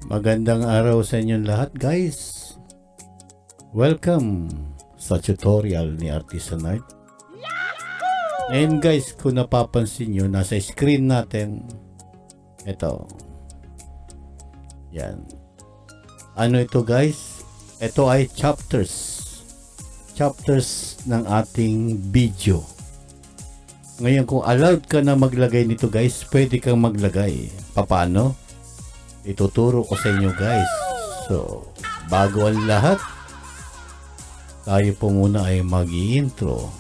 Magandang araw sa inyong lahat, guys. Welcome sa tutorial ni Artisan Art. And guys, kung napapansin nyo, nasa screen natin ito. Yan. Ano ito, guys? Ito ay chapters ng ating video. Ngayon, kung allowed ka na maglagay nito, guys, pwede kang maglagay. Paano? Ituturo ko sa inyo, guys. So, bago ang lahat, tayo po muna ay mag-i-intro.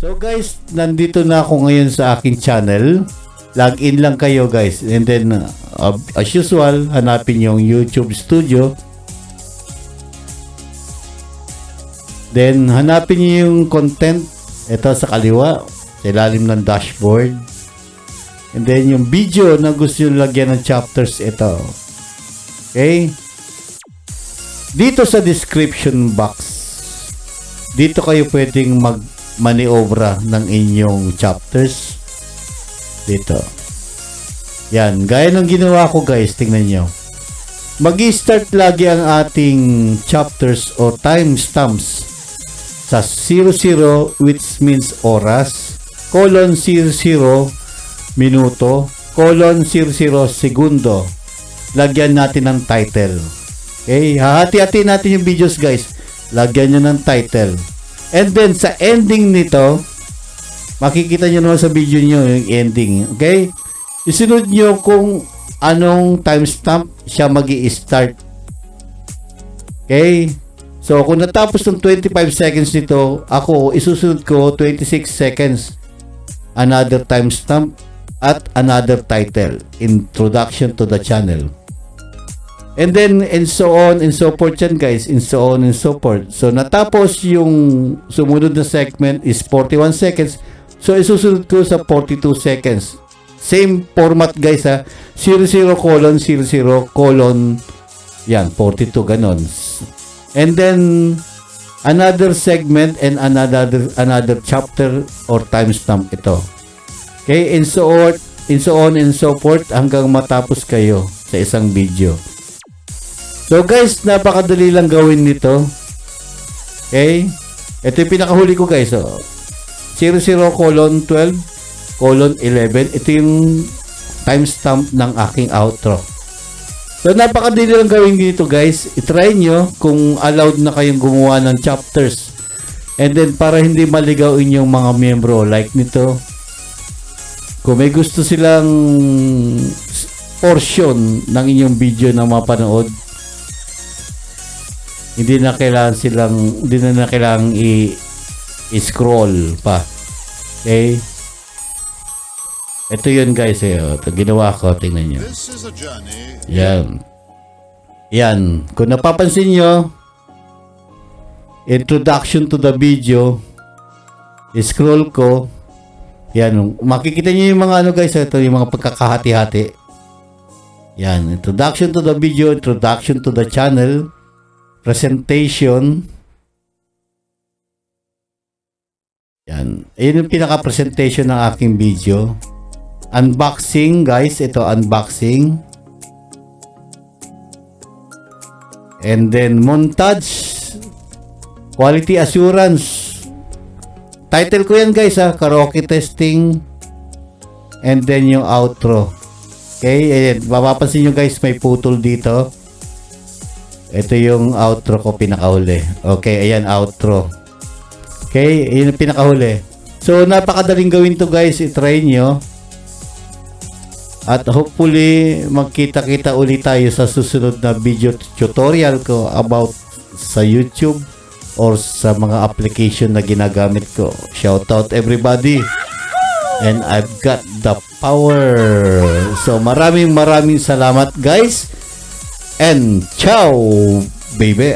So guys, nandito na ako ngayon sa aking channel. Log in lang kayo, guys, and then as usual, hanapin yung YouTube Studio. Then hanapin niyo yung content, ito sa kaliwa, sa ilalim ng dashboard. And then yung video na gusto nyo lagyan ng chapters, ito. Okay? Dito sa description box, dito kayo pwedeng mag-maniobra ng inyong chapters. Dito. Yan. Gaya ng ginawa ko, guys. Tingnan nyo. Mag-i-start lagi ang ating chapters o timestamps sa 00, which means oras, colon 00 minuto, colon 00 segundo. Lagyan natin ng title. Okay? Hahati-hati natin yung videos, guys. Lagyan nyo ng title. And then, sa ending nito, makikita nyo naman sa video nyo yung ending. Okay? Isunod nyo kung anong timestamp siya magi-start. Okay? So, kung natapos ng 25 seconds nito, ako, isusunod ko 26 seconds. Another timestamp at another title. Introduction to the channel. And then, and so on and so forth yan, guys. And so on and so forth. So, natapos yung sumunod na segment is 41 seconds. So, isusunod ko sa 42 seconds. Same format, guys, ha. 00 colon 00 colon yan, 42, ganon. And then, another segment and another chapter or timestamp ito. Okay, and so on and so forth hanggang matapos kayo sa isang video. So, guys, napakadali lang gawin nito. Okay? Ito yung pinakahuli ko, guys. So, 00 colon 12 colon 11. Ito yung timestamp ng aking outro. So, napakadali lang gawin dito, guys. I-try nyo kung allowed na kayong gumawa ng chapters. And then, para hindi maligaw inyong mga miyembro like nito, kung may gusto silang portion ng inyong video na mapanood, hindi na kailangan i-scroll pa. Okay? Ito yun, guys. Ito ginawa ko. Tingnan nyo. Yan. Yan. Kung napapansin nyo, introduction to the video, i-scroll ko. Yan. Makikita nyo yung mga ano, guys. Ito yung mga pagkakahati-hati. Yan. Introduction to the video, introduction to the channel, presentation. Yan. Ayun yung pinaka-presentation ng aking video. Unboxing, guys. Ito, unboxing. And then, montage. Quality assurance. Title ko yan, guys, ha. Karaoke testing. And then, yung outro. Okay. Ayan. Mapapansin nyo, guys, may putol dito. Ito yung outro ko, pinakahuli. Okay, ayan, outro. Okay, yun yung pinakahuli. So, napakadaling gawin to, guys. I-try nyo. At hopefully, magkita-kita ulit tayo sa susunod na video tutorial ko about sa YouTube or sa mga application na ginagamit ko. Shoutout everybody. And I've got the power. So, maraming salamat, guys. And ciao, baby.